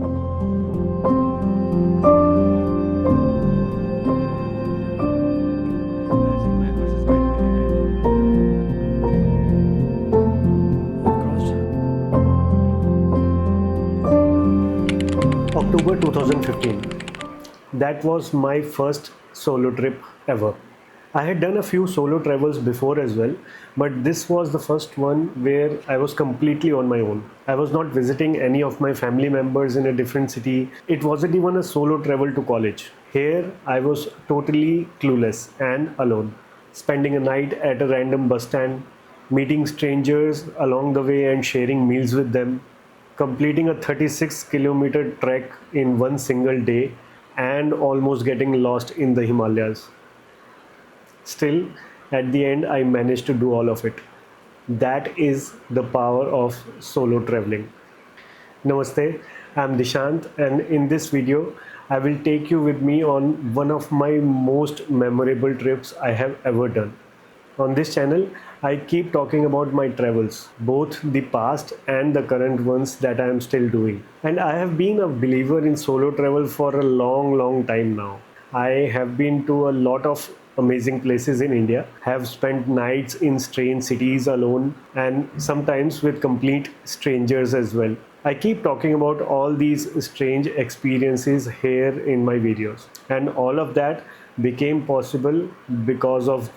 October 2015. That was my first solo trip ever. I had done a few solo travels before as well, but this was the first one where I was completely on my own. I was not visiting any of my family members in a different city. It wasn't even a solo travel to college. Here, I was totally clueless and alone, spending a night at a random bus stand, meeting strangers along the way and sharing meals with them, completing a 36-kilometer trek in one single day, and almost getting lost in the Himalayas. Still, at the end, I managed to do all of it. That is the power of solo traveling. Namaste, I'm Dishant, and in this video, I will take you with me on one of my most memorable trips I have ever done. On this channel, I keep talking about my travels, both the past and the current ones that I am still doing. And I have been a believer in solo travel for a long time now. I have been to a lot of amazing places in India, have spent nights in strange cities alone, and sometimes with complete strangers as well. I keep talking about all these strange experiences here in my videos, and all of that became possible because of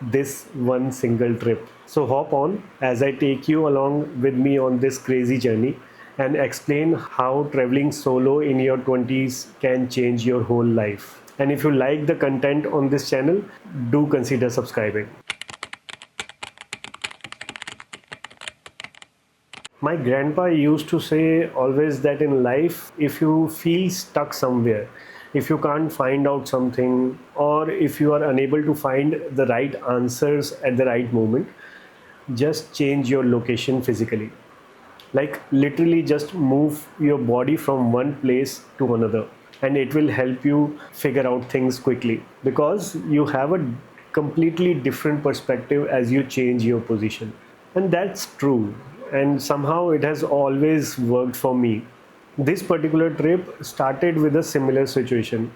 this one single trip. So hop on as I take you along with me on this crazy journey and explain how traveling solo in your 20s can change your whole life. And if you like the content on this channel, do consider subscribing. My grandpa used to say always that in life, if you feel stuck somewhere, if you can't find out something, or if you are unable to find the right answers at the right moment, just change your location physically. Like literally just move your body from one place to another, and it will help you figure out things quickly because you have a completely different perspective as you change your position. And that's true, and somehow it has always worked for me. This particular trip started with a similar situation.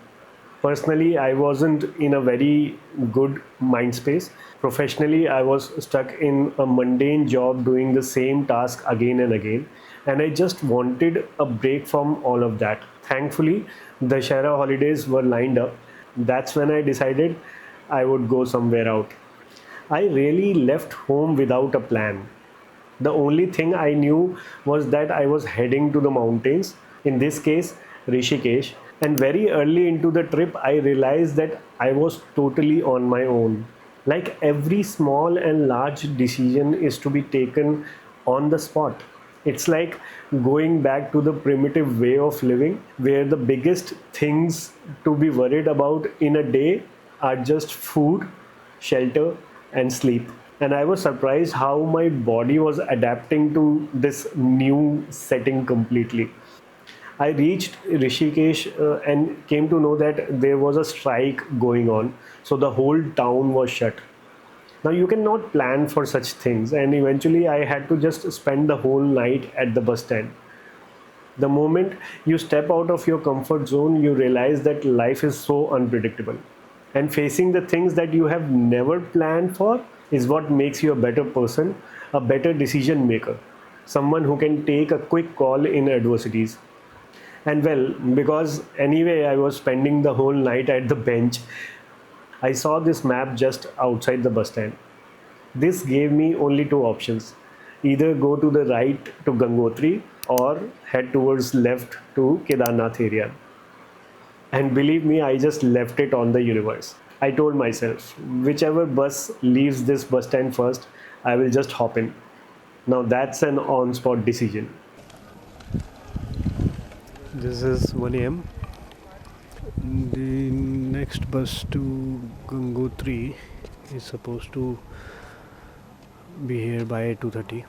Personally, I wasn't in a very good mind space. Professionally, I was stuck in a mundane job doing the same task again and again, and I just wanted a break from all of that. Thankfully, the Shara holidays were lined up. That's when I decided I would go somewhere out. I really left home without a plan. The only thing I knew was that I was heading to the mountains, in this case, Rishikesh. And very early into the trip, I realized that I was totally on my own. Like every small and large decision is to be taken on the spot. It's like going back to the primitive way of living where the biggest things to be worried about in a day are just food, shelter, and sleep. And I was surprised how my body was adapting to this new setting completely. I reached Rishikesh and came to know that there was a strike going on, so the whole town was shut. Now you cannot plan for such things, and eventually I had to just spend the whole night at the bus stand. The moment you step out of your comfort zone, you realize that life is so unpredictable. And facing the things that you have never planned for is what makes you a better person, a better decision maker, someone who can take a quick call in adversities. And well, because anyway I was spending the whole night at the bench, I saw this map just outside the bus stand. This gave me only two options: either go to the right to Gangotri or head towards left to Kedarnath area. And believe me, I just left it on the universe. I told myself, whichever bus leaves this bus stand first, I will just hop in. Now that's an on-spot decision. This is 1 a.m. The next bus to Gangotri is supposed to be here by 2:30.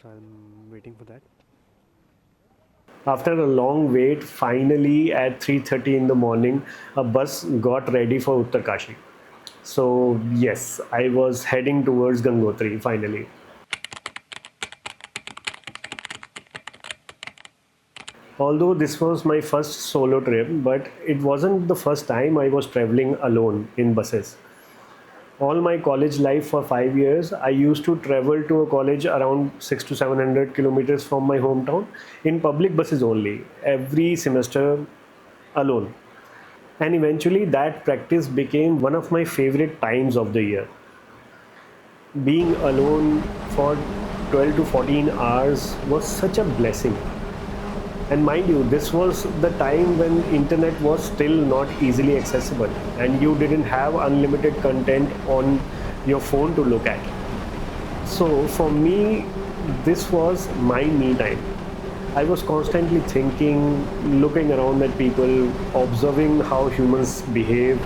So I'm waiting for that. After a long wait, finally at 3:30 in the morning, a bus got ready for Uttarkashi. So yes, I was heading towards Gangotri finally. Although this was my first solo trip, but it wasn't the first time I was traveling alone in buses. All my college life for 5 years, I used to travel to a college around 6 to 700 kilometers from my hometown in public buses only, every semester alone. And eventually, that practice became one of my favorite times of the year. Being alone for 12 to 14 hours was such a blessing. And mind you, this was the time when internet was still not easily accessible and you didn't have unlimited content on your phone to look at. So for me, this was my me time. I was constantly thinking, looking around at people, observing how humans behave,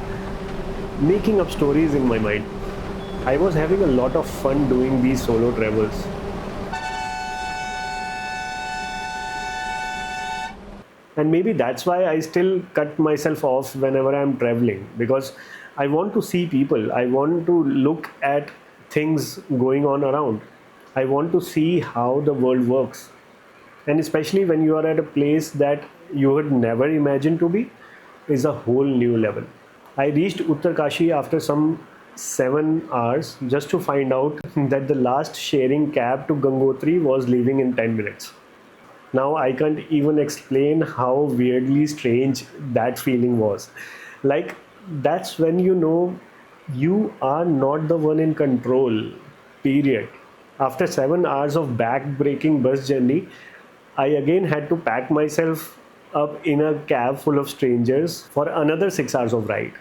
making up stories in my mind. I was having a lot of fun doing these solo travels. And maybe that's why I still cut myself off whenever I'm traveling, because I want to see people, I want to look at things going on around, I want to see how the world works. And especially when you are at a place that you would never imagine to be, is a whole new level. I reached Uttarkashi after some 7 hours just to find out that the last sharing cab to Gangotri was leaving in 10 minutes. Now I can't even explain how weirdly strange that feeling was. Like, that's when you know you are not the one in control, period. After 7 hours of back-breaking bus journey, I again had to pack myself up in a cab full of strangers for another 6 hours of ride.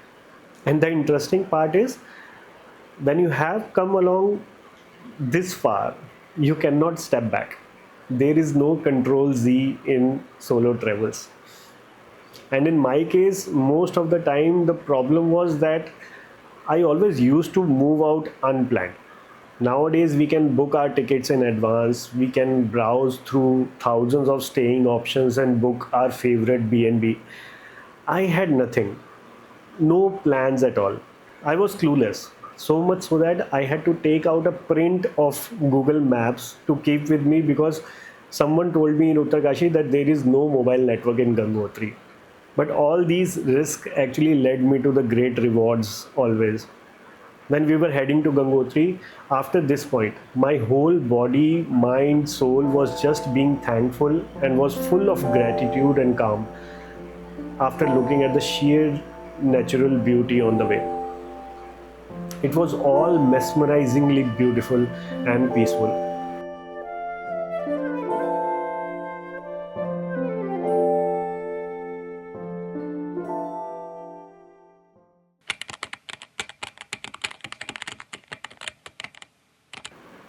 And the interesting part is, when you have come along this far, you cannot step back. There is no control Z in solo travels. And in my case, most of the time, the problem was that I always used to move out unplanned. Nowadays, we can book our tickets in advance, we can browse through thousands of staying options and book our favorite B&B. I had nothing, no plans at all. I was clueless. So much so that I had to take out a print of Google Maps to keep with me, because someone told me in Uttarkashi that there is no mobile network in Gangotri. But all these risks actually led me to the great rewards always. When we were heading to Gangotri, after this point, my whole body, mind, soul was just being thankful and was full of gratitude and calm after looking at the sheer natural beauty on the way. It was all mesmerizingly beautiful and peaceful.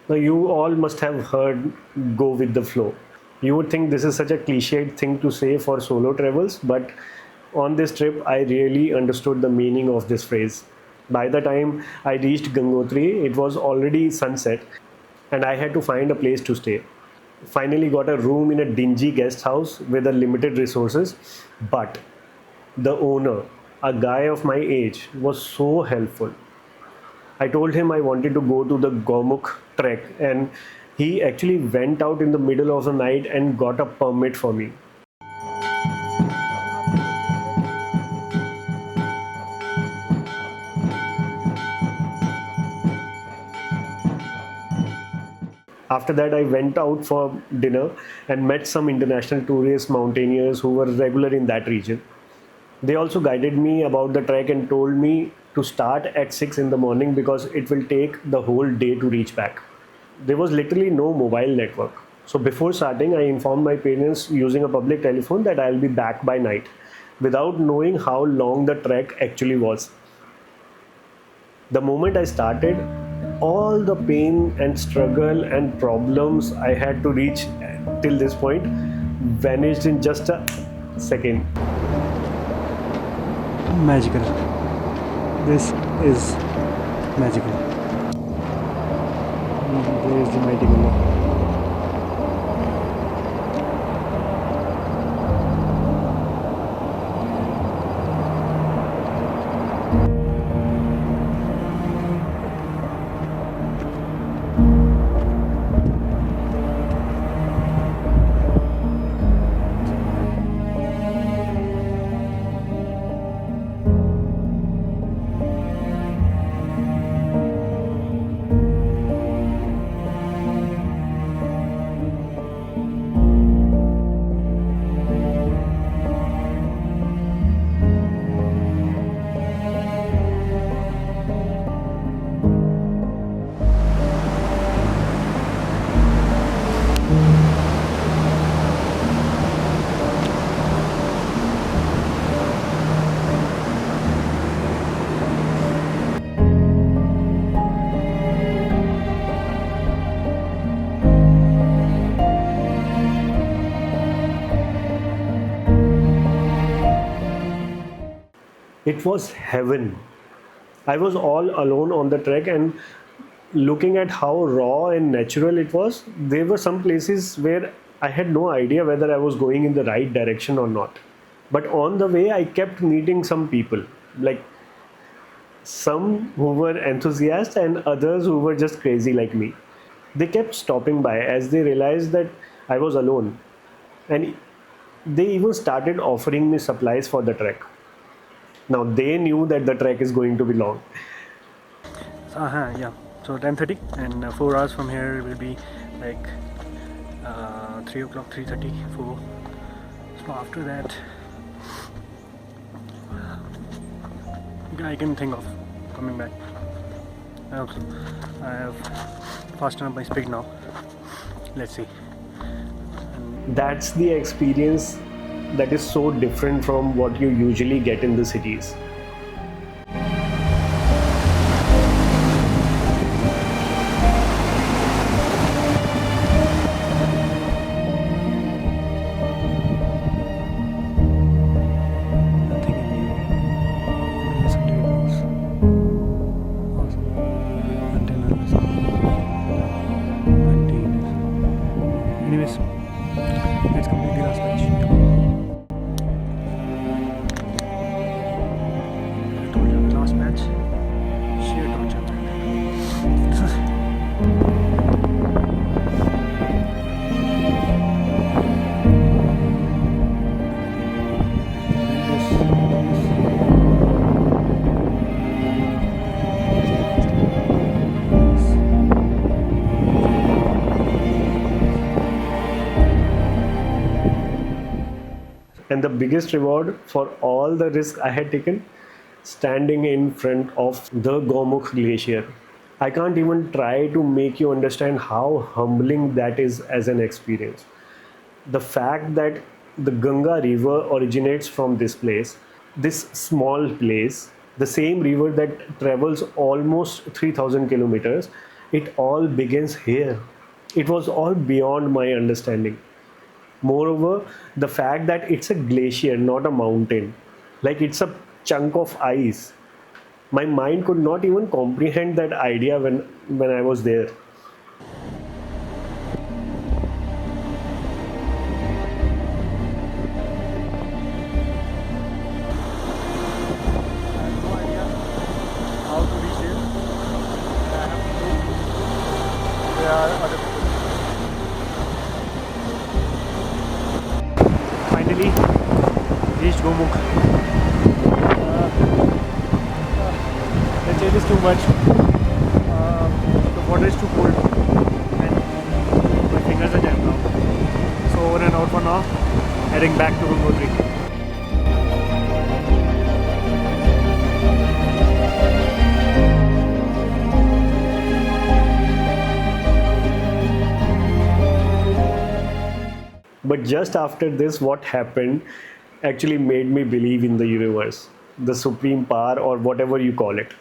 Now, you all must have heard "go with the flow." You would think this is such a cliched thing to say for solo travels, but on this trip, I really understood the meaning of this phrase. By the time I reached Gangotri, it was already sunset and I had to find a place to stay. Finally got a room in a dingy guest house with a limited resources, but the owner, a guy of my age, was so helpful. I told him I wanted to go to the Gaumukh trek, and he actually went out in the middle of the night and got a permit for me. After that, I went out for dinner and met some international tourists, mountaineers who were regular in that region. They also guided me about the trek and told me to start at 6 in the morning because it will take the whole day to reach back. There was literally no mobile network. So before starting, I informed my parents using a public telephone that I'll be back by night, without knowing how long the trek actually was. The moment I started, all the pain and struggle and problems I had to reach till this point vanished in just a second. Magical. This is magical. There is the mighty Ganga. It was heaven. I was all alone on the trek, and looking at how raw and natural it was, there were some places where I had no idea whether I was going in the right direction or not. But on the way, I kept meeting some people, like some who were enthusiasts and others who were just crazy like me. They kept stopping by as they realized that I was alone, and they even started offering me supplies for the trek. Now they knew that the trek is going to be long. Yeah. So 10:30 and 4 hours from here will be like 3 o'clock, 3:30, 4. So after that, I can think of coming back. I have fastened up my speed now. Let's see. That's the experience that is so different from what you usually get in the cities. Nothing in here. Listen to your voice. Awesome. Until I listen. Anyways, let's complete the last match. I told you the last match. Sheer torture, man. And the biggest reward for all the risk I had taken, standing in front of the Gaumukh Glacier. I can't even try to make you understand how humbling that is as an experience. The fact that the Ganga river originates from this small place, the same river that travels almost 3000 kilometers, it all begins here. It was all beyond my understanding. Moreover, the fact that it's a glacier, not a mountain, like it's a chunk of ice. My mind could not even comprehend that idea when I was there. I have no idea how to reach here. I have to look. There are other people. Finally, reached Gaumukh. The change is too much. The water is too cold, and my fingers are jammed now. So over and out for now. Heading back to Gangotri. But just after this, what happened actually made me believe in the universe, the supreme power, or whatever you call it.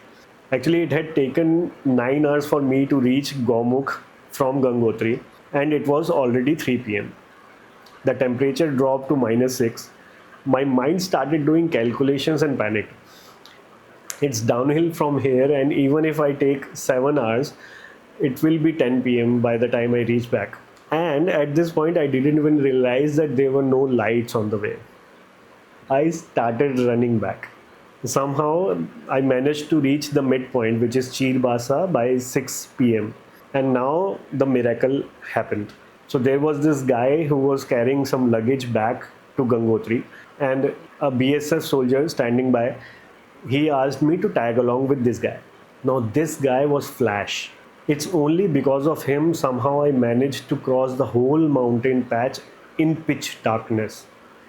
Actually, it had taken 9 hours for me to reach Gaumukh from Gangotri, and it was already 3 p.m. The temperature dropped to -6. My mind started doing calculations and panicked. It's downhill from here, and even if I take 7 hours, it will be 10 p.m. by the time I reach back. And at this point, I didn't even realize that there were no lights on the way. I started running back. Somehow, I managed to reach the midpoint, which is Chirbasa, by 6 p.m. And now the miracle happened. So there was this guy who was carrying some luggage back to Gangotri, and a BSF soldier standing by. He asked me to tag along with this guy. Now, this guy was Flash. It's only because of him somehow I managed to cross the whole mountain patch in pitch darkness.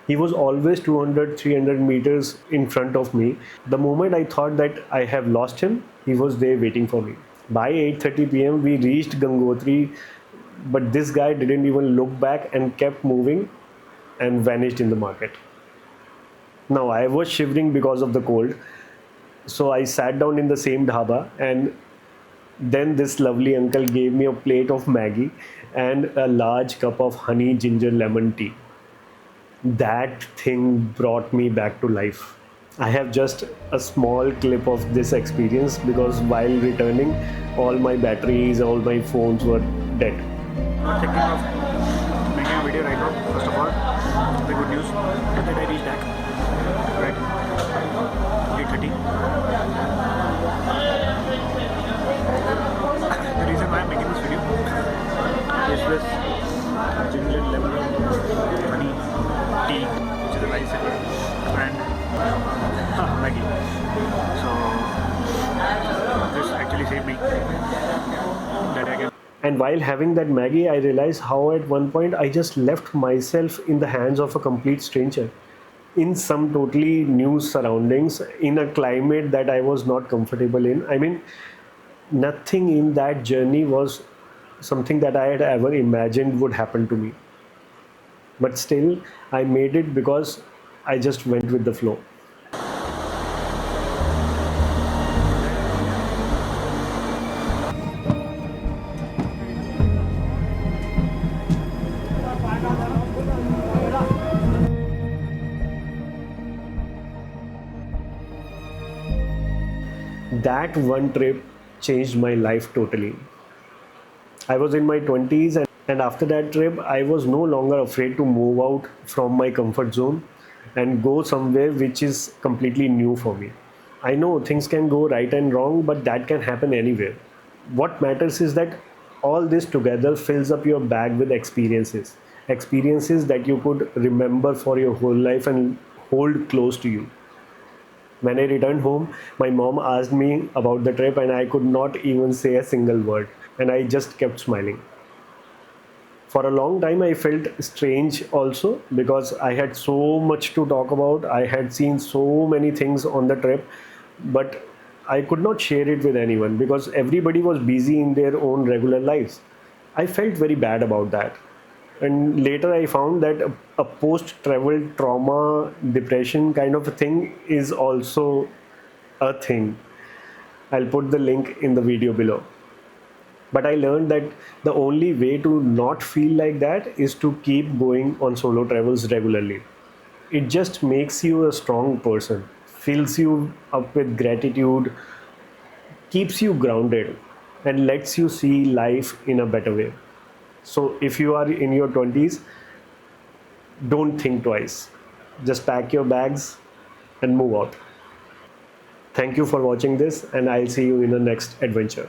He was always 200, 300 meters in front of me. The moment I thought that I have lost him, he was there waiting for me. By 8:30 p.m., we reached Gangotri, but this guy didn't even look back and kept moving and vanished in the market. Now, I was shivering because of the cold, so I sat down in the same dhaba, and then this lovely uncle gave me a plate of Maggie and a large cup of honey ginger lemon tea. That thing brought me back to life. I have just a small clip of this experience because while returning, all my batteries, all my phones were dead. I'm thinking of making a video right now. First of all, the good news is that I reached back. Right, 8:30. The reason why I'm making this video is this ginger lemon honey tea, which is a lifesaver, and Maggie. So this actually saved me that I can. And while having that Maggie, I realized how at one point I just left myself in the hands of a complete stranger, in some totally new surroundings, in a climate that I was not comfortable in. I mean, nothing in that journey was something that I had ever imagined would happen to me. But still, I made it because I just went with the flow. That one trip changed my life totally. I was in my 20s, and after that trip, I was no longer afraid to move out from my comfort zone and go somewhere which is completely new for me. I know things can go right and wrong, but that can happen anywhere. What matters is that all this together fills up your bag with experiences. Experiences that you could remember for your whole life and hold close to you. When I returned home, my mom asked me about the trip, and I could not even say a single word. And I just kept smiling. For a long time, I felt strange also because I had so much to talk about. I had seen so many things on the trip, but I could not share it with anyone because everybody was busy in their own regular lives. I felt very bad about that. And later I found that a post travel trauma depression kind of a thing is also a thing. I'll put the link in the video below. But I learned that the only way to not feel like that is to keep going on solo travels regularly. It just makes you a strong person, fills you up with gratitude, keeps you grounded, and lets you see life in a better way. So if you are in your 20s, don't think twice. Just pack your bags and move out. Thank you for watching this, and I'll see you in the next adventure.